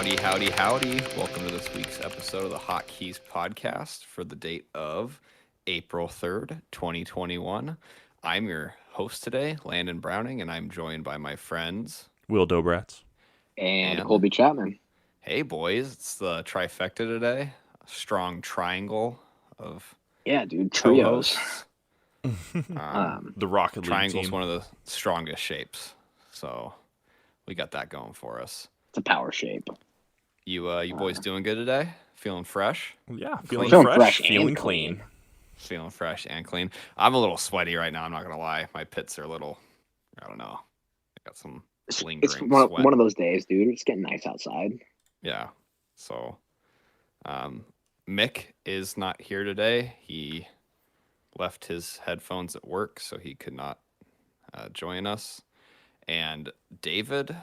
Howdy, howdy, howdy. Welcome to this week's episode of the Hotkeys podcast for the date of April 3rd, 2021. I'm your host today, Landon Browning, and I'm joined by my friends, Wil Dobratz. And Colby Chapman. Hey, boys, it's the trifecta today. A strong triangle of trios. The Rocket League Triangle's team. one of the strongest shapes, so we got that going for us. It's a power shape. You boys doing good today? Feeling fresh? Yeah, Feeling fresh, fresh and feeling clean. clean. Feeling fresh and clean. I'm a little sweaty right now. I'm not gonna lie. My pits are a little. I don't know. I got some lingering It's sweat. one of those days, dude. It's getting nice outside. Yeah. So, Mick is not here today. He left his headphones at work, so he could not join us. And David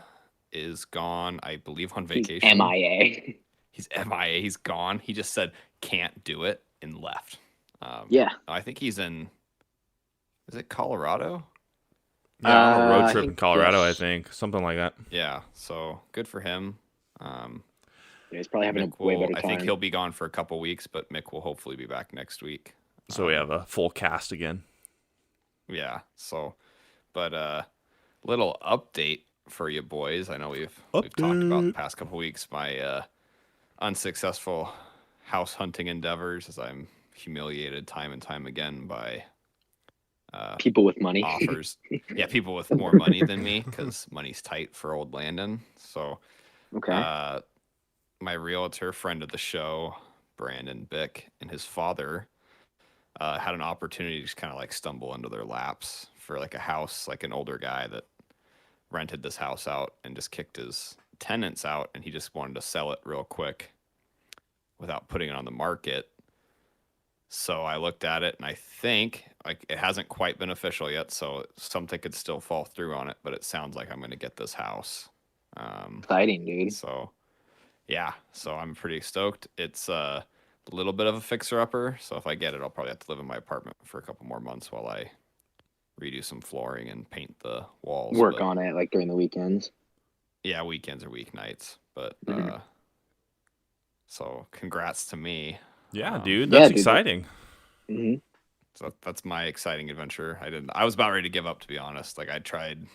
is gone, I believe, on vacation. He's MIA. He's MIA. He's gone. He just said can't do it and left. Yeah. I think he's in. Is it Colorado? Yeah, on a road I trip in think Colorado, yes. I think. Something like that. Yeah. So good for him. Yeah, he's probably having Mick a way will, better I time. think he'll be gone for a couple weeks, but Mick will hopefully be back next week. So we have a full cast again. Yeah. So, but little update for you boys. I know we've talked about the past couple weeks my unsuccessful house hunting endeavors, as I'm humiliated time and time again by people with money. offers. Yeah, people with more money than me, because money's tight for old Landon. So, Okay. my realtor friend of the show, Brandon Bick, and his father had an opportunity to just kind of like stumble into their laps for like a house, like an older guy that rented this house out and just kicked his tenants out, and he just wanted to sell it real quick without putting it on the market. So I looked at it, and I think like it hasn't quite been official yet, so something could still fall through on it, but it sounds like I'm going to get this house. Exciting, dude. So yeah, so I'm pretty stoked. It's a little bit of a fixer-upper, so if I get it, I'll probably have to live in my apartment for a couple more months while I redo some flooring and paint the walls. Work on it like during the weekends. Yeah, weekends or weeknights. But Mhm. so congrats to me. Yeah, dude, that's dude. exciting. hmm So that's my exciting adventure. I was about ready to give up, to be honest. Like I tried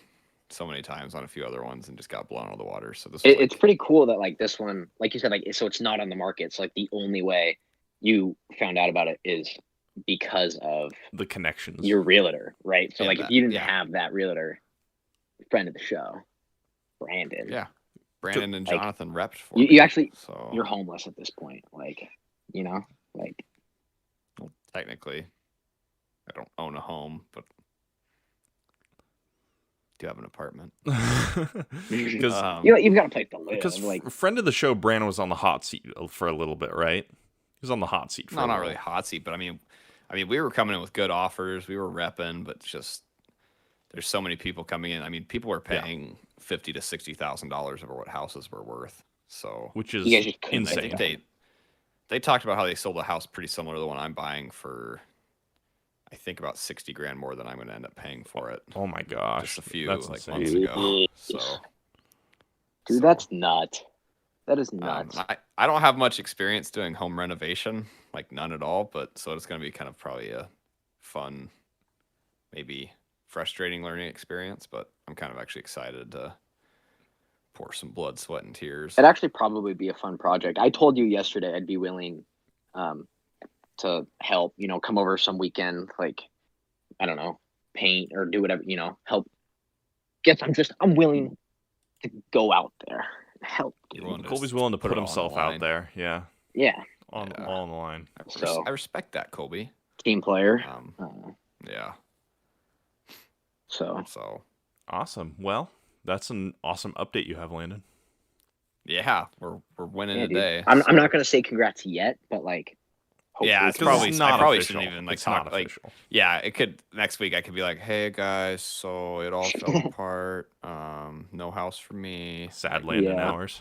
so many times on a few other ones and just got blown out of the water. So this was It's pretty cool that like this one, like you said, like so it's not on the market. It's like the only way you found out about it is because of The connections. your realtor, right? So Yeah, like that- if you didn't yeah. have that realtor, friend of the show, Brandon, yeah. Brandon and like, Jonathan repped for you me. actually So you're homeless at this point. Like, you know, like well, technically, I don't own a home, but do have an apartment. Because you've got a place to live. Like, friend of the show, Brandon was on the hot seat for a little bit, right? He was on the hot seat for No, a not little. really hot seat, but I mean, we were coming in with good offers. We were repping, but just there's so many people coming in. I mean, people were paying $50,000 to $60,000 over what houses were worth. So, Which is You guys just couldn't I insane. think they talked about how they sold a house pretty similar to the one I'm buying for, I think about 60 grand more than I'm going to end up paying for it. Oh my gosh. Just a few That's like insane. months ago. So, dude, that's nuts. That is nuts. I don't have much experience doing home renovation, like none at all. But so it's going to be kind of probably a fun, maybe frustrating learning experience. But I'm kind of actually excited to pour some blood, sweat, and tears. It'd actually probably be a fun project. I told you yesterday I'd be willing to help, come over some weekend, like, I don't know, paint or do whatever, help. I'm willing to go out there and help. You're willing to Colby's willing to put put it on the himself line. out there. Yeah. Yeah, All on the line. I respect that, Colby. team player. Yeah. So So Awesome. Well, that's an awesome update you have, Landon. yeah, we're winning yeah, dude. today. I'm so. not gonna say congrats yet, but like, Yeah, it's hopefully probably it's I not probably official. shouldn't even like It's talk not like official. yeah, it could next week I could be like, "Hey guys, so it all fell apart. No house for me." Sad Landon Yeah. hours.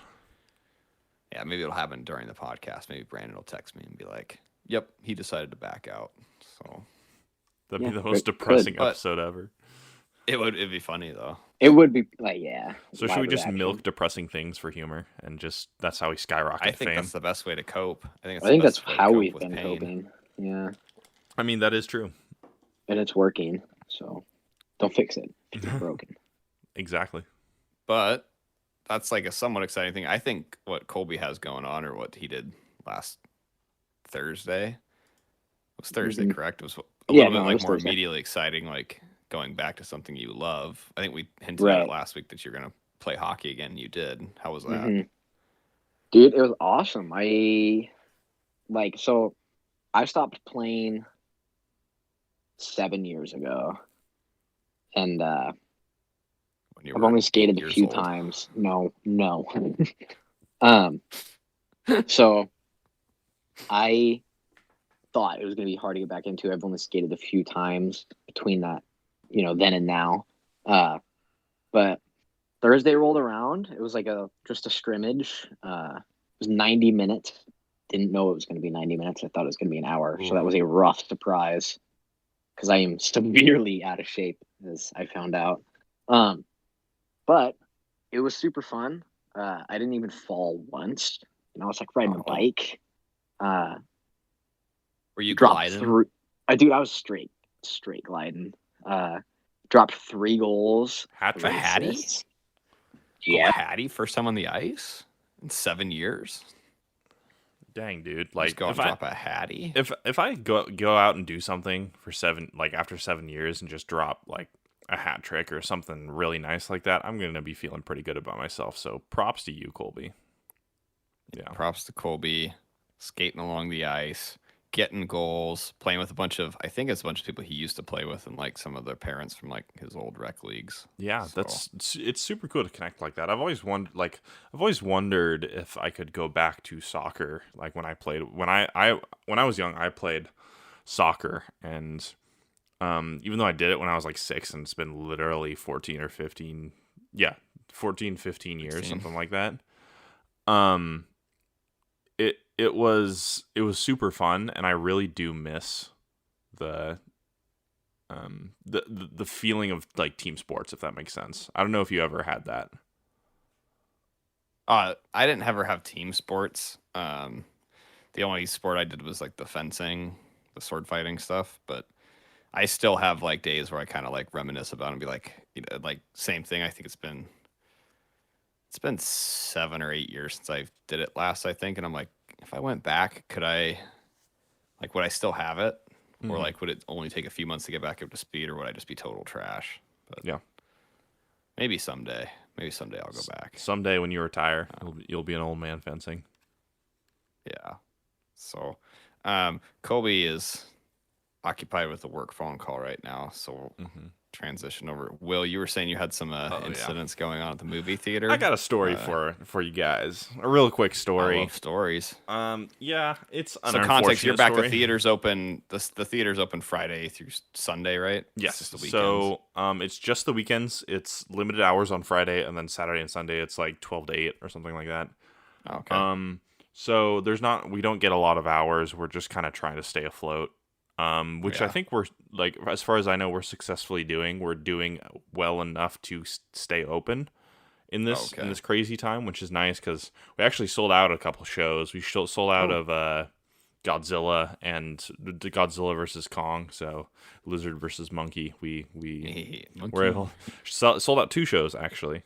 Yeah, maybe it'll happen during the podcast. Maybe Brandon will text me and be like, "Yep, he decided to back out." So That'd Yeah, be the most good. depressing But- episode ever. it'd be funny though. It would be like, yeah. So should we just milk depressing things for humor and just that's how we skyrocket I think fame? that's the best way to cope. I think I it's the think that's best way to how cope we've with been pain. coping. Yeah, I mean, that is true. and it's working. So don't fix it. It's broken. Exactly. But that's like a somewhat exciting thing. I think what Colby has going on, or what he did last Thursday, it was Thursday, correct? It was a little bit like more Thursday. immediately exciting, like going back to something you love. I think we hinted at Right. it last week that you're gonna play hockey again. You did. How was that? Mhm. Dude, it was awesome. So I stopped playing 7 years ago, and When you I've were only skated 8 a years few old? times. No. So I thought it was going to be hard to get back into. I've only skated a few times between that, then and now. But Thursday rolled around. It was like just a scrimmage. It was 90 minutes. Didn't know it was going to be 90 minutes. I thought it was going to be an hour. Ooh. So that was a rough surprise because I am severely out of shape, as I found out. But it was super fun. I didn't even fall once. I was like riding a bike. Were you Dropped gliding? through. I was straight gliding. Dropped 3 goals. Hat trick? A hattie? assists. Yeah, hattie. First time on the ice in 7 years. Dang, dude! Just Like, go and drop a hattie. if I go out and do something for after 7 years and just drop like a hat trick or something really nice like that, I'm gonna be feeling pretty good about myself. So props to you, Colby. Yeah. Props to Colby, skating along the ice, getting goals, playing with I think it's a bunch of people he used to play with, and like some of their parents from like his old rec leagues. Yeah, So, it's super cool to connect like that. I've always wondered if I could go back to soccer. Like when I played when I was young, I played soccer, and even though I did it when I was like 6, and it's been literally 14 or 15, 15 years, 16. something like that. It was super fun, and I really do miss the feeling of like team sports, if that makes sense. I don't know if you ever had that. I didn't ever have team sports. The only sport I did was like the fencing, the sword fighting stuff. But I still have like days where I kind of like reminisce about it and be like, like same thing. I think it's been 7 or 8 years since I did it last, I think, and I'm like, if I went back, would I still have it? Or like, would it only take a few months to get back up to speed, or would I just be total trash? But Yeah. maybe someday. Maybe someday I'll go back. Someday when you retire, you'll be an old man fencing. Yeah. So, Colby is occupied with a work phone call right now, so we'll transition over. Will, you were saying you had some incidents going on at the movie theater? I got a story for you guys. A real quick story. I love stories. Yeah, it's an So context, you're back. story. The theater's open. The theater's open Friday through Sunday, right? Yes. It's just the So it's just the weekends. It's limited hours on Friday, and then Saturday and Sunday it's like 12 to 8 or something like that. Okay. So we don't get a lot of hours. We're just kind of trying to stay afloat. Which I think we're like, as far as I know, we're successfully doing. We're doing well enough to stay open in this crazy time, which is nice because we actually sold out a couple shows. We sold out of Godzilla and the Godzilla versus Kong, so Lizard versus Monkey. We were able sold out 2 shows actually,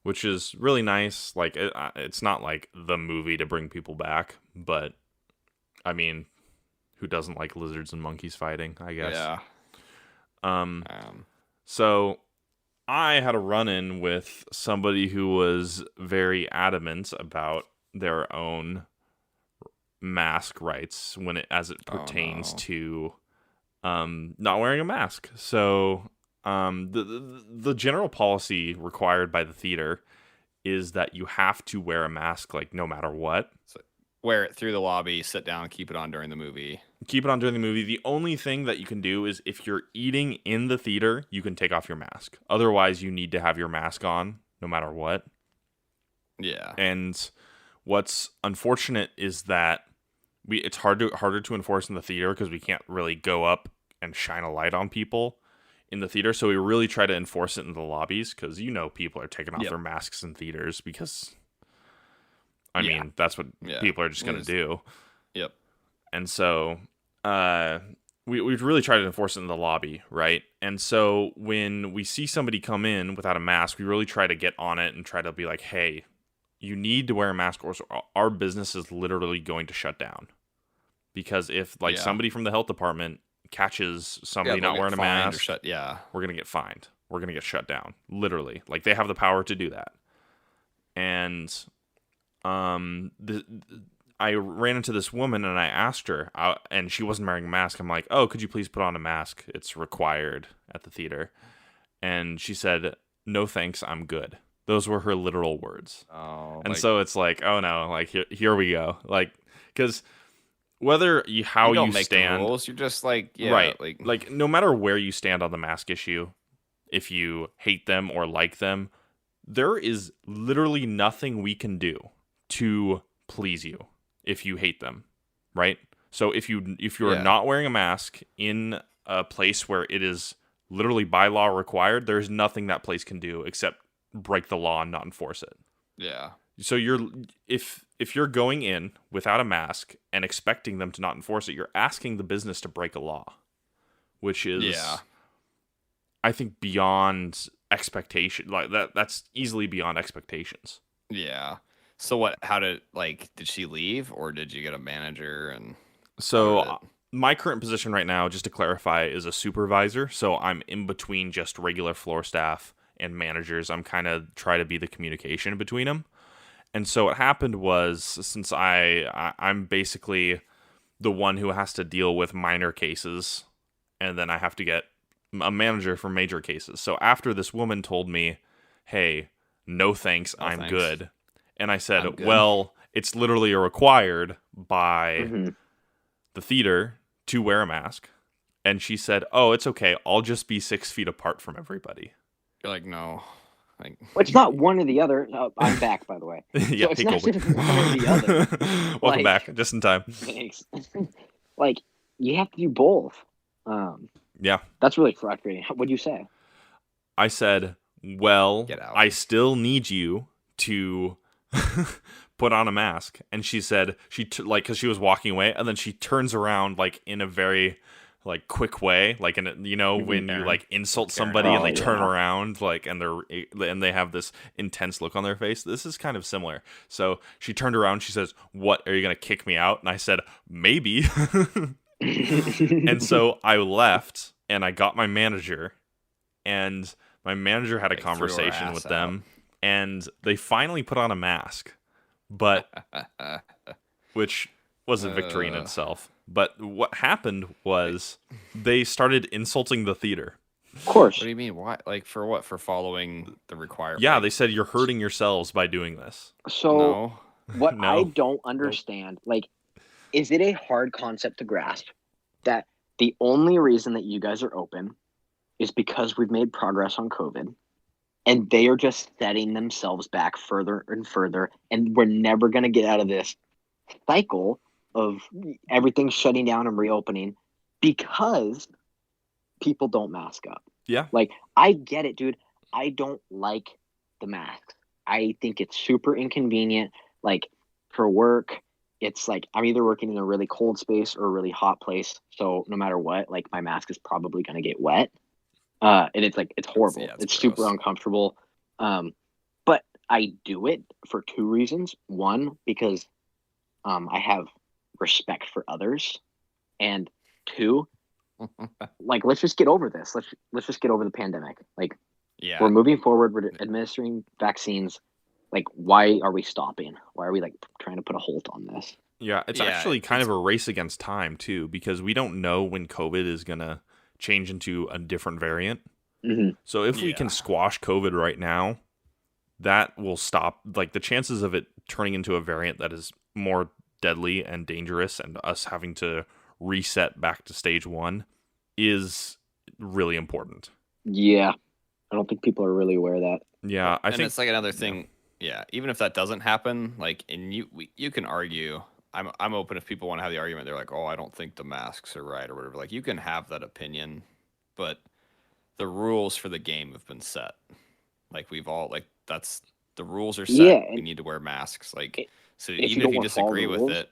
which is really nice. Like it's not like the movie to bring people back, but I mean, who doesn't like lizards and monkeys fighting, I guess. Yeah. So I had a run-in with somebody who was very adamant about their own mask rights as it pertains to not wearing a mask. So the general policy required by the theater is that you have to wear a mask like no matter what. So wear it through the lobby, sit down, keep it on during the movie. Keep it on during the movie. The only thing that you can do is if you're eating in the theater, you can take off your mask. Otherwise, you need to have your mask on no matter what. Yeah. And what's unfortunate is that it's harder to enforce in the theater because we can't really go up and shine a light on people in the theater. So we really try to enforce it in the lobbies because people are taking off Yep. their masks in theaters because, I Yeah. mean, that's what Yeah. people are just going to do. Yep. And so we really try to enforce it in the lobby, right? And so when we see somebody come in without a mask, we really try to get on it and try to be like, hey, you need to wear a mask or our business is literally going to shut down. Because if somebody from the health department catches somebody not wearing a mask, we're going to get fined. We're going to get shut down. Literally. Like, they have the power to do that. And I ran into this woman and I asked her, and she wasn't wearing a mask. I'm like, oh, could you please put on a mask? It's required at the theater. And she said, no thanks, I'm good. Those were her literal words. Oh, and so it's like, oh no, like here we go. Like, because whether how you make stand, the rules, you're just like, yeah, right? Like no matter where you stand on the mask issue, if you hate them or like them, there is literally nothing we can do to please you if you hate them, right? So if you're not wearing a mask in a place where it is literally by law required, there's nothing that place can do except break the law and not enforce it. Yeah. So if you're going in without a mask and expecting them to not enforce it, you're asking the business to break a law, which is I think beyond expectation. Like that's easily beyond expectations. Yeah. So what? How did she leave, or did you get a manager? And so my current position right now, just to clarify, is a supervisor. So I'm in between just regular floor staff and managers. I'm kind of try to be the communication between them. And so what happened was, since I'm basically the one who has to deal with minor cases, and then I have to get a manager for major cases. So after this woman told me, hey, no thanks, I'm good. And I said, well, it's literally required by the theater to wear a mask. And she said, oh, it's okay. I'll just be 6 feet apart from everybody. You're like, no. Well, it's not one or the other. I'm back, by the way. Yeah, so it's not just one or the other. Welcome back, just in time. Thanks. You have to do both. Yeah. That's really frustrating. What'd you say? I said, well, Get out. I still need you to put on a mask. And she said, because she was walking away, and then she turns around in a very quick way, when you insult somebody and they turn around and they have this intense look on their face. This is kind of similar. So she turned around, she says, what, are you gonna kick me out? And I said, maybe. And so I left and I got my manager, and my manager had a conversation with them, and they finally put on a mask, but which was a victory in itself. But what happened was they started insulting the theater. Of course. What do you mean? Why? For what? For following the requirement? Yeah, they said you're hurting yourselves by doing this. So I don't understand, is it a hard concept to grasp that the only reason that you guys are open is because we've made progress on COVID, and they are just setting themselves back further and further, and we're never going to get out of this cycle of everything shutting down and reopening because people don't mask up. Yeah. I get it, dude. I don't like the mask. I think it's super inconvenient. For work, it's I'm either working in a really cold space or a really hot place. So no matter what, my mask is probably going to get wet. And it's horrible. It's super uncomfortable. But I do it for two reasons. One, because I have respect for others, and two, let's just get over this. Let's just get over the pandemic. We're moving forward. We're administering vaccines. Why are we stopping? Why are we trying to put a halt on this? Yeah, it's actually kind of a race against time too, because we don't know when COVID is gonna change into a different variant. Mm-hmm. So if we can squash COVID right now, that will stop the chances of it turning into a variant that is more deadly and dangerous, and us having to reset back to stage one is really important. Yeah, I don't think people are really aware of that. Yeah, I think it's another thing. Yeah, even if that doesn't happen, and you can argue. I'm open if people want to have the argument. They're like, oh, I don't think the masks are right or whatever. You can have that opinion, but the rules for the game have been set. Like we've all like that's the rules are set. Yeah, we need to wear masks. Like so, if even you if you don't follow disagree the with rules, it,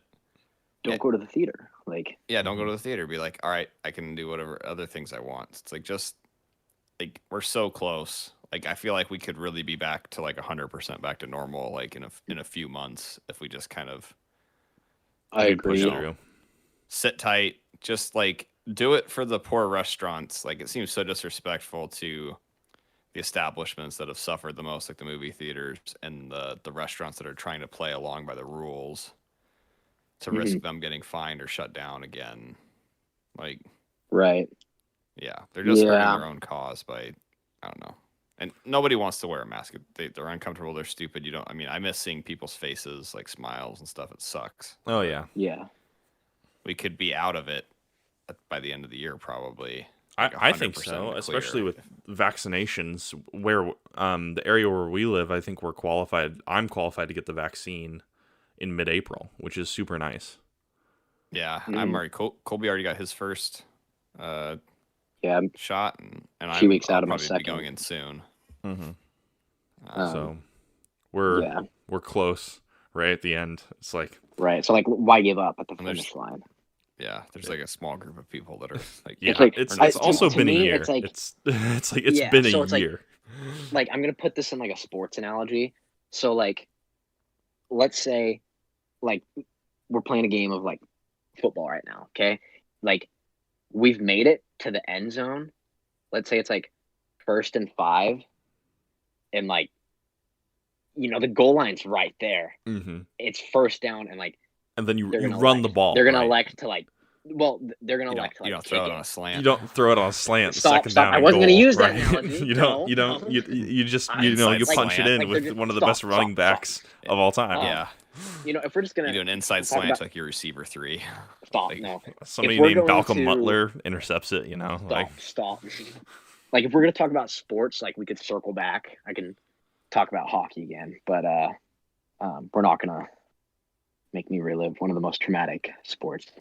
don't go to the theater. Like don't go to the theater. Be like, all right, I can do whatever other things I want. It's like just like we're so close. Like I feel like we could really be back to like 100% back to normal, like in a few months if we just kind of I agree. Sit tight. Just like do it for the poor restaurants. Like it seems so disrespectful to the establishments that have suffered the most, like the movie theaters and the restaurants that are trying to play along by the rules, to risk them getting fined or shut down again. Like, right. Yeah, they're just hurting their own cause by, I don't know. And nobody wants to wear a mask. They're uncomfortable. They're stupid. I mean, I miss seeing people's faces, like smiles and stuff. It sucks. Oh, yeah. Yeah. We could be out of it by the end of the year, probably. Like I think so, especially with vaccinations. Where the area where we live, I think we're qualified. I'm qualified to get the vaccine in mid-April, which is super nice. Yeah, I'm already. Colby already got his first shot, and a few weeks out of my second. Be going in soon. Mm-hmm. So we're close, right at the end. It's like so like why give up at the finish line? Yeah, there's like a small group of people that are like, it's also been a year. It's like it's been a year. Like I'm gonna put this in like a sports analogy. So like, let's say, like we're playing a game of like football right now. Okay, like we've made it to the end zone. Let's say it's like 1st and 5, and like, the goal line's right there. Mm-hmm. It's first down, and like. And then you run the ball. They're gonna elect to like. Well, they're gonna elect to like. You don't throw it on a slant. You don't throw it on a slant. Stop. Down. I wasn't gonna use that analogy. You don't. You just you punch it in with one of the best running backs of all time. Yeah. If we're just gonna do an inside slant like your receiver 3. Stop. Like, no. Somebody named Malcolm Butler intercepts it. Stop. Like if we're gonna talk about sports, like we could circle back. I can talk about hockey again, but we're not gonna. Make me relive one of the most traumatic sports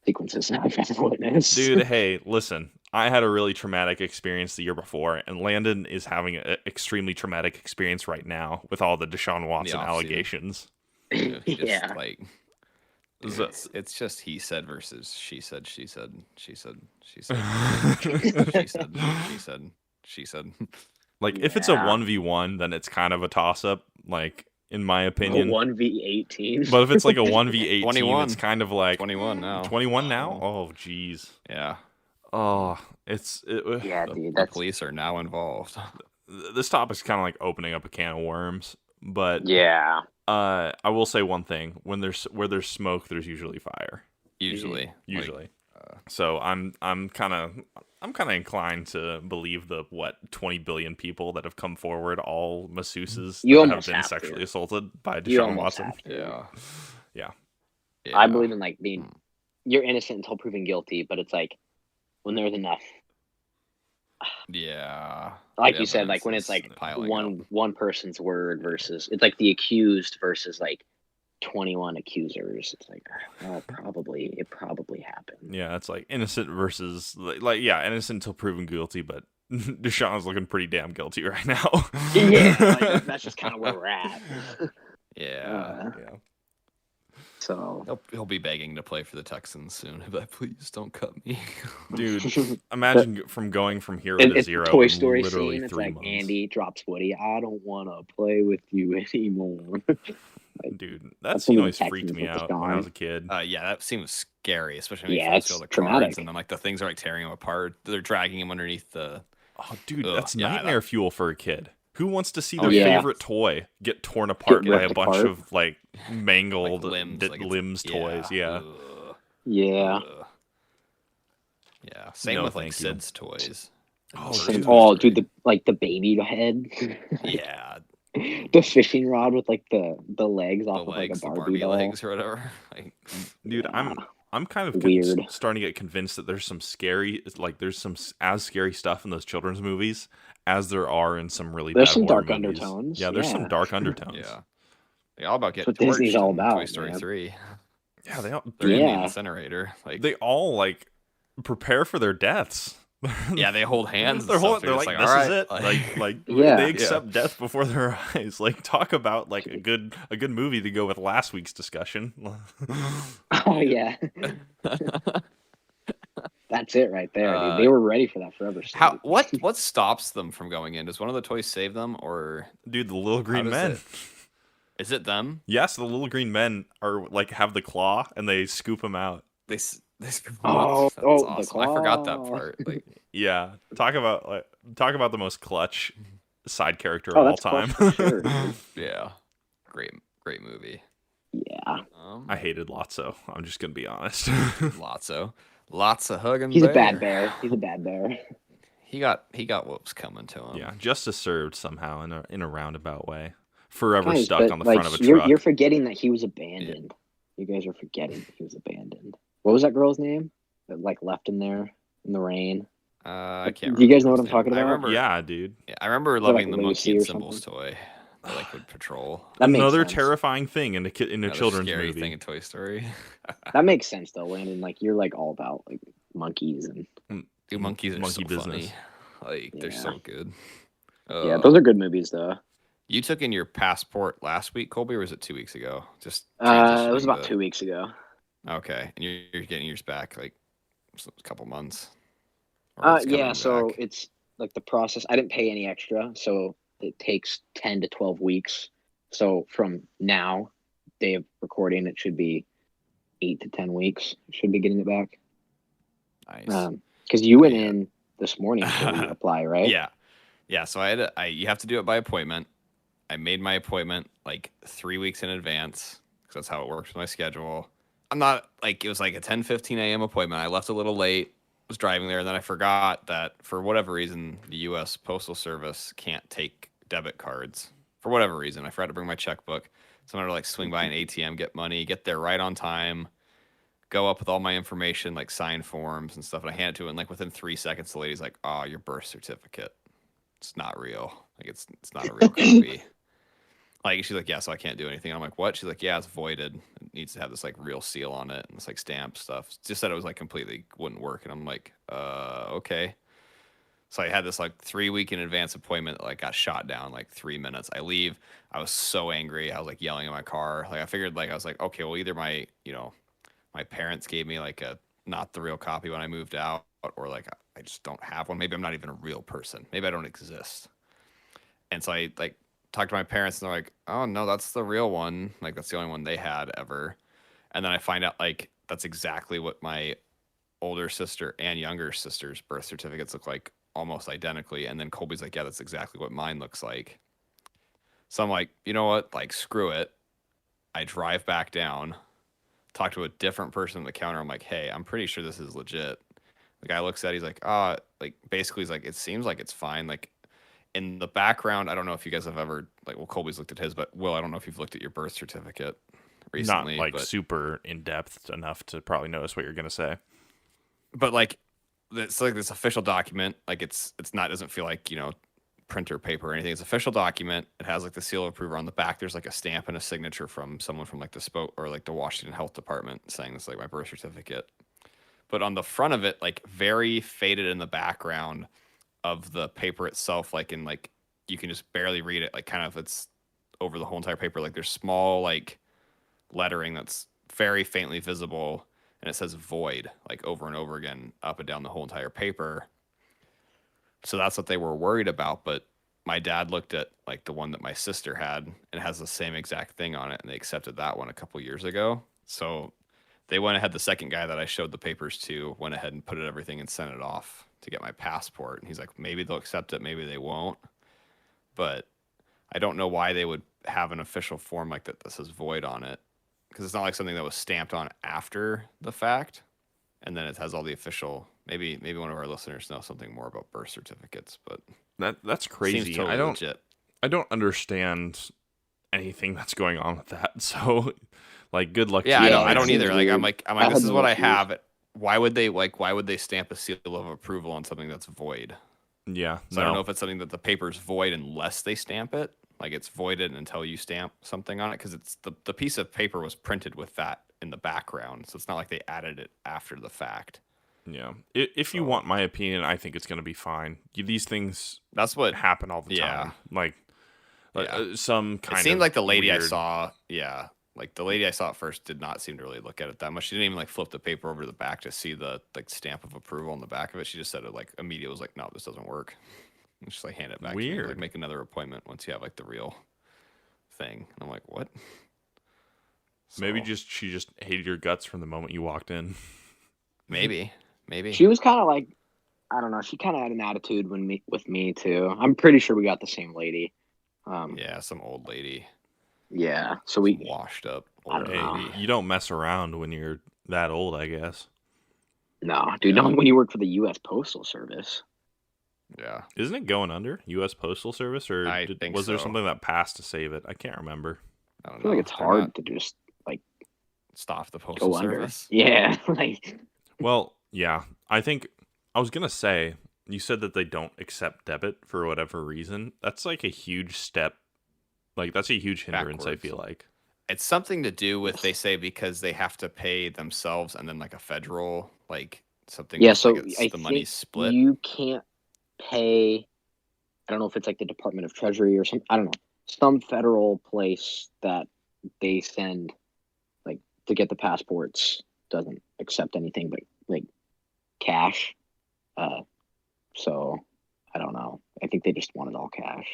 sequences I've ever witnessed. Dude, hey, listen. I had a really traumatic experience the year before, and Landon is having an extremely traumatic experience right now with all the Deshaun Watson allegations. Like, it's just he said versus she said, she said, she said, she said, she said, she said, she said. Like, if it's a 1v1, then it's kind of a toss-up, like... In my opinion, 1v18. But if it's like a 1v18, 21. It's kind of like 21 now. 21 now? Oh, jeez. Yeah. Oh, dude. The police are now involved. This topic's kind of like opening up a can of worms, but yeah. I will say one thing: where there's smoke, there's usually fire. Usually. So I'm kind of inclined to believe the 20 billion people that have come forward, all masseuses that have been sexually assaulted by Deshaun Watson. Yeah. I believe in like being you're innocent until proven guilty, but it's like when there's enough. Yeah. Like you said, like when it's like one person's word versus it's like the accused versus like 21 accusers. It's like, it probably happened. Yeah, it's like innocent versus innocent until proven guilty, but Deshaun's looking pretty damn guilty right now. That's just kind of where we're at. Yeah. So he'll be begging to play for the Texans soon. But please don't cut me, dude. Imagine going from hero to zero. Toy Story literally scene. It's 3 like months. Andy drops Woody. I don't want to play with you anymore. Dude, that scene always freaked me out when I was a kid. That scene was scary, especially when it's the traumatic. cards and then like the things are like tearing him apart. They're dragging him underneath the. Oh, dude, that's nightmare fuel for a kid. Who wants to see their favorite toy get torn apart by a bunch of like mangled limbs toys? Yeah. Yeah. Yeah. Same with like Sid's toys. Dude, the baby head. Yeah. The fishing rod with like the legs off of like a Barbie doll. legs or whatever. Like, dude, I'm kind of weird. Starting to get convinced that there's some as scary stuff in those children's movies as there are in some really there's bad some dark movies. undertones. Yeah, there's some dark undertones. Yeah, they're all about getting torched. Disney's all about Toy Story 3. Yeah, they all in the incinerator. Like they all like prepare for their deaths. Yeah, they hold hands. They're and stuff. they're Just like, all this is right. it. Like Yeah. they accept death before their eyes. Like, talk about like a good movie to go with last week's discussion. Oh yeah, that's it right there, dude. They were ready for that forever. How what stops them from going in? Does one of the toys save them, or Dude, the little green men. Is it them? Yes, the little green men are like have the claw and they scoop them out. They screw them Oh, up. That's the awesome. I forgot that claw. part. Like, Yeah, talk about the most clutch side character of Oh, all that's time. clutch for sure, dude. yeah, great movie. Yeah, I hated Lotso. I'm just gonna be honest. Lots of hugging. he's bear. a bad bear. He's a bad bear. He got what was coming to him. Yeah, justice served somehow in a roundabout way. Forever Guys, stuck but, on the like, front of a truck. You're forgetting that he was abandoned. You guys are forgetting he was abandoned. What was that girl's name that like left him there in the rain? I can't. Do you guys know remember what I'm his talking name. about? I remember. Yeah, dude. Yeah, I remember Was it, loving like, the Lucy monkey and or symbols something? toy that like would patrol. That makes Another sense. terrifying thing in a Another children's scary movie. thing in Toy Story. That makes sense though, Landon. Like you're like all about like monkeys and Dude, monkeys are Monkey so business. funny. Like they're so good. yeah, those are good movies though. You took in your passport last week, Colby, or was it 2 weeks ago? Just It was transitioning about to- 2 weeks ago. Okay, and you're getting yours back like a couple months. Or it's Yeah, coming so back. it's like the process. I didn't pay any extra, so it takes 10 to 12 weeks. So from now, day of recording, it should be 8 to 10 weeks. Should be getting it back. Nice. Because you went Yeah. in this morning to apply, right? Yeah. So you have to do it by appointment. I made my appointment like 3 weeks in advance because that's how it works with my schedule. I'm not like it was like a 10:15 a.m. appointment. I left a little late. Was driving there, and then I forgot that for whatever reason the U.S. Postal Service can't take debit cards for whatever reason. I forgot to bring my checkbook, so I'm gonna like swing by an ATM, get money, get there right on time, go up with all my information, like sign forms and stuff, and I hand it to her, and like within 3 seconds, the lady's like, "Oh, your birth certificate. It's not real. Like it's not a real copy." Like she's like, "Yeah, so I can't do anything." I'm like, "What?" She's like, "Yeah, it's voided. It needs to have this like real seal on it and it's like stamp stuff." Just said it was like completely wouldn't work, and I'm like, okay." So I had this like 3 week in advance appointment that like got shot down like 3 minutes. I leave. I was so angry. I was like yelling in my car. Like I figured like I was like, okay, well either my parents gave me like a not the real copy when I moved out, or like I just don't have one. Maybe I'm not even a real person. Maybe I don't exist. And so I like talked to my parents and they're like, "Oh no, that's the real one. Like that's the only one they had ever." And then I find out like that's exactly what my older sister and younger sister's birth certificates look like, almost identically. And then Colby's like, "Yeah, that's exactly what mine looks like." So I'm like, you know what? Like screw it. I drive back down, talk to a different person at the counter. I'm like, "Hey, I'm pretty sure this is legit." The guy looks at it, he's like, like basically he's like, "It seems like it's fine." Like in the background, I don't know if you guys have ever like, well, Colby's looked at his, but Will, I don't know if you've looked at your birth certificate recently. Not like but, super in depth enough to probably notice what you're gonna say. but like it's like this official document. Like it's not doesn't feel like printer paper or anything. It's an official document. It has like the seal of approval on the back. There's like a stamp and a signature from someone from like the or like the Washington Health Department saying this is like my birth certificate. But on the front of it, like very faded in the background of the paper itself, like in like you can just barely read it, like kind of it's over the whole entire paper, like there's small like lettering that's very faintly visible, and it says void like over and over again up and down the whole entire paper. So that's what they were worried about. But my dad looked at like the one that my sister had and it has the same exact thing on it, and they accepted that one a couple years ago. So they went ahead, the second guy that I showed the papers to went ahead and put it everything and sent it off to get my passport. And he's like, maybe they'll accept it, maybe they won't. But I don't know why they would have an official form like that says void on it, because it's not like something that was stamped on after the fact. And then it has all the official. Maybe one of our listeners knows something more about birth certificates, but That's it crazy. seems totally legit. I don't understand anything that's going on with that. So, like, good luck. Yeah, to you. I don't either. Like, I'm like, I this had is no what I issues. have. Why would they stamp a seal of approval on something that's void? Yeah, So I don't know if it's something that the paper's void unless they stamp it. Like it's voided until you stamp something on it, because it's the piece of paper was printed with that in the background. So it's not like they added it after the fact. Yeah. If you want my opinion, I think it's going to be fine. These things That's what happen all the Yeah. time. Like Yeah. some It kind seemed of like the lady I weird- saw, yeah, like the lady I saw at first did not seem to really look at it that much. She didn't even like flip the paper over to the back to see the like stamp of approval on the back of it. She just said it like immediately was like, no, this doesn't work. And just like hand it back to me, like Weird. make another appointment once you have like the real thing. And I'm like, what? Maybe So, she just hated your guts from the moment you walked in. maybe. She was kind of like, I don't know. She kind of had an attitude with me too. I'm pretty sure we got the same lady. Yeah, some old lady. Yeah. So Some we. washed up I old don't Hey, know. lady. you don't mess around when you're that old, I guess. No, dude. Yeah. Not when you work for the U.S. Postal Service. Yeah. Isn't it going under U.S. Postal Service, or I think was there so. something that passed to save it? I can't remember. I don't I feel know. like it's They're hard not to just like stop the postal go under. service. Yeah. Like. Well, yeah. I think I was gonna say you said that they don't accept debit for whatever reason. That's like a huge step. Like that's a huge hindrance. I Backwards. feel like. It's something to do with, they say, because they have to pay themselves and then like a federal, like something. Yeah. With, So like it's, I the money's think split. you can't pay. I don't know if it's like the Department of Treasury or something. I don't know. Some federal place that they send like to get the passports doesn't accept anything but like cash. So I don't know. I think they just wanted all cash.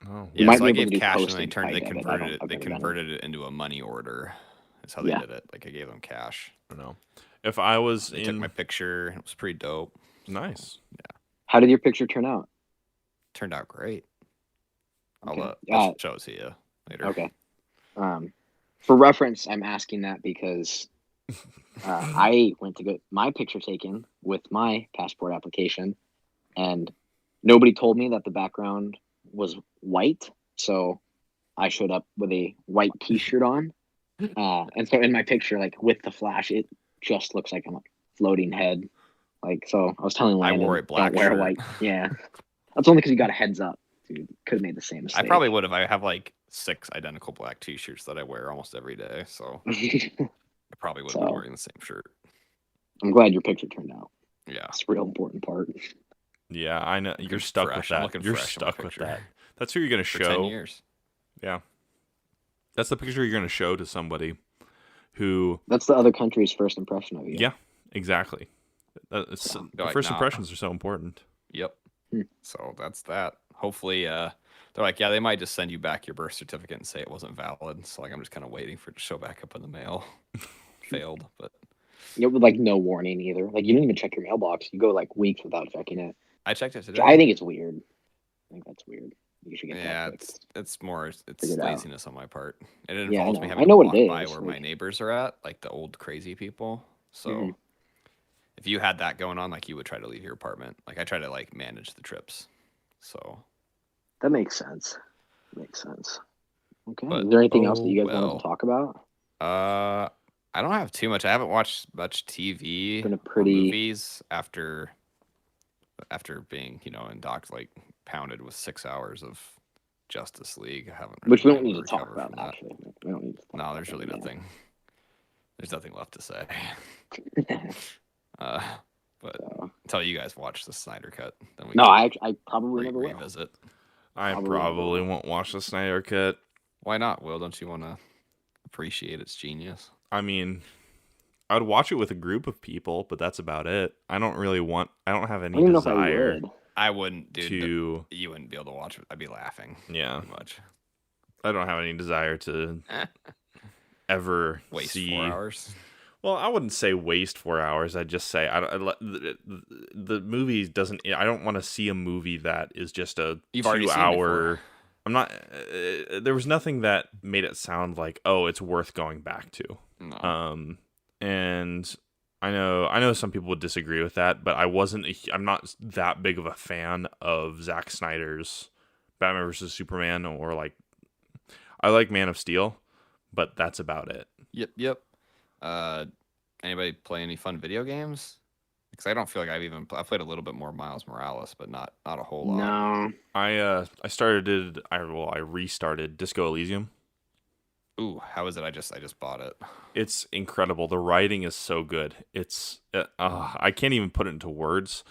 Oh, You Yeah, might so be I able to gave do cash and then postage by debit. they I've never done it. converted it into a money order. That's how they Yeah. did it. Like I gave them cash. I don't know. If I was They in, took my picture. It was pretty dope. nice. How did your picture turn out? Turned out great. Okay. I'll show it to you later. Okay. For reference, I'm asking that because I went to get my picture taken with my passport application, and nobody told me that the background was white. So I showed up with a white T-shirt on, and so in my picture, like with the flash, it just looks like I'm a floating head. Like so, I was telling I Landon, wore a black don't wear shirt. white. Yeah, that's only because you got a heads up, dude. Could have made the same mistake. I probably would have. I have like 6 identical black T-shirts that I wear almost every day, so I probably would have been So- wearing the same shirt. I'm glad your picture turned out. Yeah, That's a real important part. Yeah, I know. You're Looking stuck fresh. with I'm that. looking You're fresh in my stuck with picture. that. That's who you're gonna for 10 show. years. Yeah, that's the picture you're gonna show to somebody who. That's the other country's first impression of you. Yeah, exactly. So, The they're like, first "Nah." impressions are so important. Yep. Hmm. So that's that. Hopefully, they're like, yeah, they might just send you back your birth certificate and say it wasn't valid. So like, I'm just kind of waiting for it to show back up in the mail. Failed, but You know, with like no warning either. Like you don't even check your mailbox. You go like weeks without checking it. I checked it Which today. I think it's weird. I think that's weird. You should get Yeah, that fixed. it's more it's Figure it out. laziness on my part. It Yeah, I involves me know. having I know to what walk it by is, where like- my neighbors are at, like the old crazy people. So Mhm. if you had that going on, like you would try to leave your apartment. Like I try to like manage the trips. So That makes sense. Makes sense. Okay. But, Is there anything else that oh, you guys wanted well. to talk about? I don't have too much. I haven't watched much TV Been a or pretty- movies after being, like pounded with 6 hours of Justice League. I haven't really Which we been don't need able to talk recover about from that. actually. We don't need to talk No, about there's that, really yeah. nothing. There's nothing left to say. But So- until you guys watch the Snyder Cut, then we no, can I probably never will. revisit. I Probably probably never. won't watch the Snyder Cut. Why not, Will? Don't you want to appreciate its genius? I mean, I'd watch it with a group of people, but that's about it. I don't have I any don't even know if I desire would. I wouldn't, dude. to. You wouldn't be able to watch it. I'd be laughing Yeah, too much. I don't have any desire to ever Waste see. 4 hours. Well, I wouldn't say waste 4 hours. I'd just say the movie doesn't. I don't want to see a movie that is just a You've 2 already seen it hour. before. I'm not. There was nothing that made it sound like, oh, it's worth going back to. No. And I know some people would disagree with that, but I'm not that big of a fan of Zack Snyder's Batman versus Superman, or like, I like Man of Steel, but that's about it. Yep. Anybody play any fun video games? Because I don't feel like I played a little bit more Miles Morales, but not a whole lot. No. I restarted Disco Elysium. Ooh, how is it? I just bought it. It's incredible. The writing is so good. It's I can't even put it into words.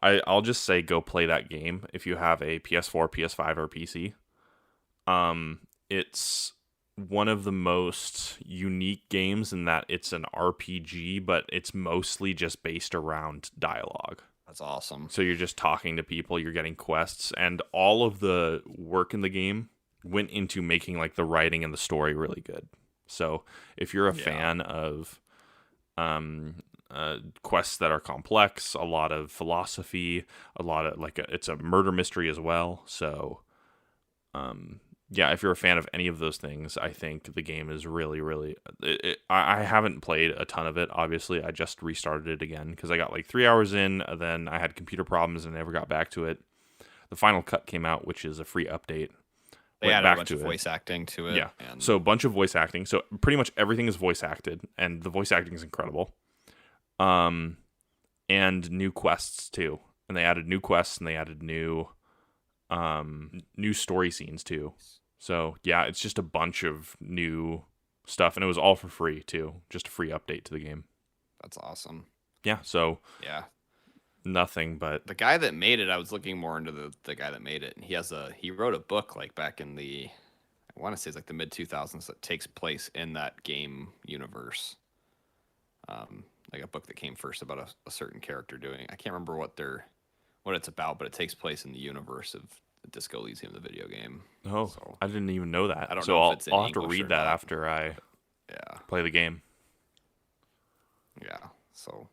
I'll just say go play that game if you have a PS4, PS5, or PC. It's one of the most unique games in that it's an RPG, but it's mostly just based around dialogue. That's awesome. So you're just talking to people, you're getting quests, and all of the work in the game went into making like the writing and the story really good. So if you're a fan of quests that are complex, a lot of philosophy, a lot of it's a murder mystery as well. So yeah, if you're a fan of any of those things, I think the game is really, really. I haven't played a ton of it. Obviously, I just restarted it again because I got like 3 hours in, and then I had computer problems and never got back to it. The final cut came out, which is a free update. They added a bunch of voice acting to it. Yeah, so a bunch of voice acting. So pretty much everything is voice acted, and the voice acting is incredible. And new quests too, and they added new quests and they added new story scenes too. So yeah, it's just a bunch of new stuff, and it was all for free too, just a free update to the game. That's awesome. Yeah, so yeah, nothing but the guy that made it. I was looking more into the guy that made it, and he wrote a book like back in the, I want to say it's like the mid 2000s that takes place in that game universe. Like a book that came first about a certain character doing. I can't remember what it's about, but it takes place in the universe of Disco Elysium, the video game. Oh, so, I didn't even know that. I don't so know if it's in I'll have to English read or that not. after I play the game. Yeah, so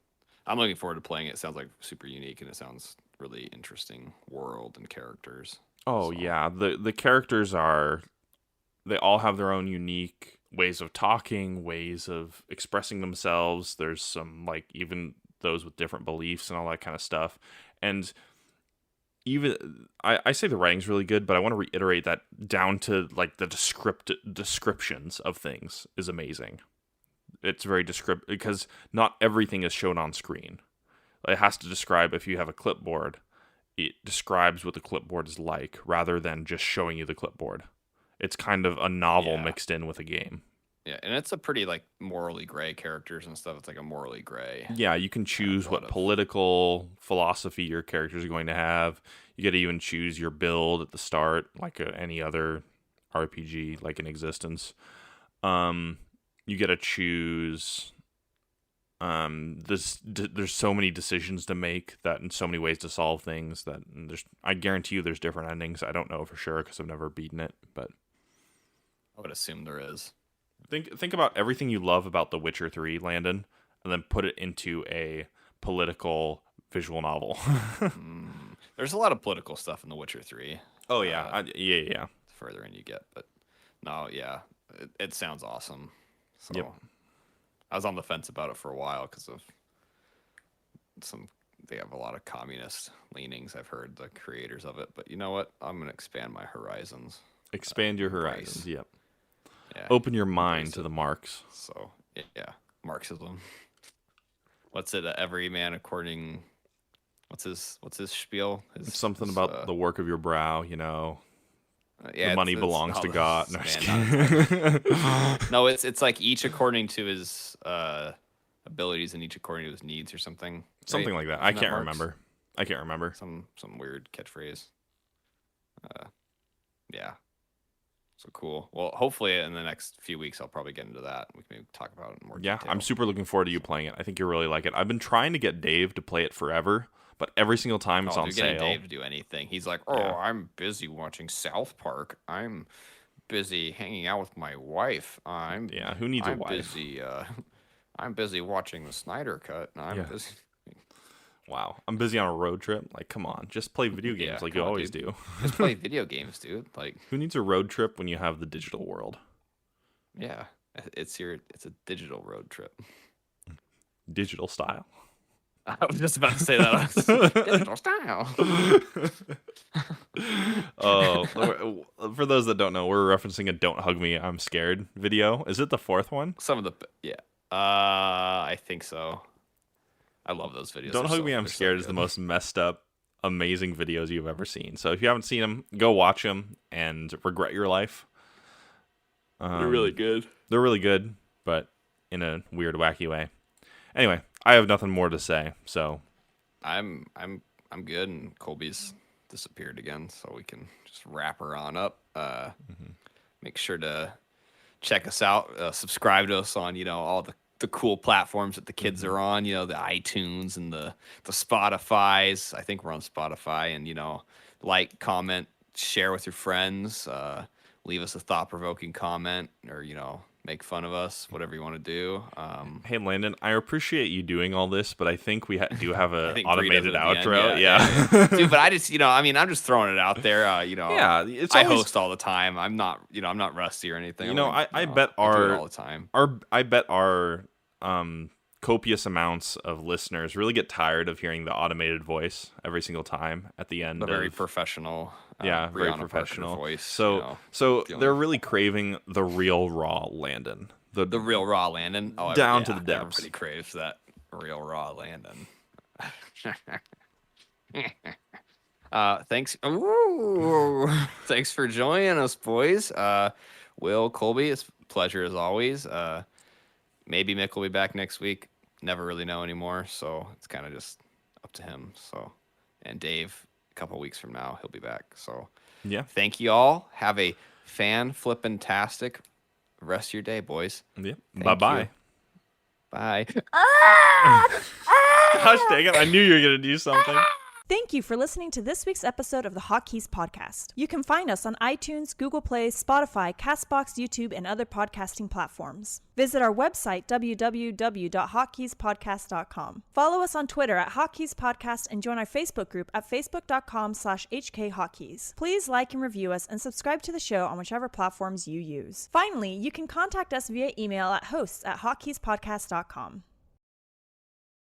I'm looking forward to playing it. It sounds like super unique, and it sounds really interesting world and characters. Oh, yeah. The characters they all have their own unique ways of talking, ways of expressing themselves. There's some, like, even those with different beliefs and all that kind of stuff. And even I say the writing's really good, but I want to reiterate that down to like the descriptions of things is amazing. It's very descriptive because not everything is shown on screen. It has to describe, if you have a clipboard, it describes what the clipboard is like rather than just showing you the clipboard. It's kind of a novel mixed in with a game. Yeah, and it's a pretty like morally gray characters and stuff. It's like a morally gray. Yeah, you can choose what political philosophy your characters are going to have. You get to even choose your build at the start, like any other RPG like in existence. You get to choose. There's so many decisions to make that, and so many ways to solve things that I guarantee you there's different endings. I don't know for sure because I've never beaten it, but I would assume there is. Think about everything you love about The Witcher 3, Landon, and then put it into a political visual novel. There's a lot of political stuff in The Witcher 3. Oh, yeah. Yeah. The further in you get. But no, yeah, it sounds awesome. So yep. I was on the fence about it for a while because of they have a lot of communist leanings, I've heard, the creators of it. But you know what? I'm going to expand my horizons. Expand your horizons, yep. Yeah. Open your mind to the Marx. So, yeah, Marxism. What's it? Every man according. What's his spiel? It's something about the work of your brow, you know. Yeah, the money belongs to God. No, it's like each according to his abilities and each according to his needs or something. Something like that. I can't remember. Some weird catchphrase. Yeah. So cool. Well, hopefully in the next few weeks I'll probably get into that. We can maybe talk about it in more detail. I'm super looking forward to you playing it. I think you'll really like it. I've been trying to get Dave to play it forever, but every single time it's on sale. Dave to do anything. He's like, I'm busy watching South Park. I'm busy hanging out with my wife. Who needs a wife? I'm busy watching the Snyder Cut. I'm busy. Wow, I'm busy on a road trip. Like, come on, just play video games like you always do. Just play video games, dude. Like, who needs a road trip when you have the digital world? Yeah, it's a digital road trip. Digital style. I was just about to say that. Digital style. For those that don't know, we're referencing a "Don't Hug Me, I'm Scared" video. Is it the fourth one? I think so. I love those videos. Don't Hug Me, I'm Scared is the most messed up, amazing videos you've ever seen. So if you haven't seen them, go watch them and regret your life. They're really good. They're really good, but in a weird, wacky way. Anyway, I have nothing more to say. So I'm good, and Colby's disappeared again, so we can just wrap her on up. Make sure to check us out. Subscribe to us on all the cool platforms that the kids are on. The iTunes and the Spotify's. I think we're on Spotify, and like, comment, share with your friends. Leave us a thought-provoking comment, or make fun of us, whatever you want to do. Hey, Landon, I appreciate you doing all this, but I think we do have a think automated Bree does it outro. at the end, Yeah. Dude, but I just, I'm just throwing it out there. Yeah, it's I always- host all the time. I'm not, I'm not rusty or anything. I bet I do it our all the time. our copious amounts of listeners really get tired of hearing the automated voice every single time at the end. The very professional. Yeah, very Brianna Parker Professional voice. So they're really craving the real raw Landon. The real raw Landon. Oh, Down to the depths. Everybody craves that real raw Landon. Thanks. Ooh, thanks for joining us, boys. Will, Colby, it's a pleasure as always. Maybe Mick will be back next week. Never really know anymore, so it's kind of just up to him. So, and Dave, a couple weeks from now, he'll be back. So, Yeah. thank you all. Have a fan-flippin-tastic rest of your day, boys. Yeah. Thank Bye-bye. you. Bye. Gosh dang it, I knew you were going to do something. Thank you for listening to this week's episode of the Hotkeys podcast. You can find us on iTunes, Google Play, Spotify, Castbox, YouTube, and other podcasting platforms. Visit our website, www.hotkeyspodcast.com. Follow us on Twitter at Hotkeys Podcast and join our Facebook group at facebook.com/HKHotkeys. Please like and review us and subscribe to the show on whichever platforms you use. Finally, you can contact us via email at hosts@hotkeyspodcast.com.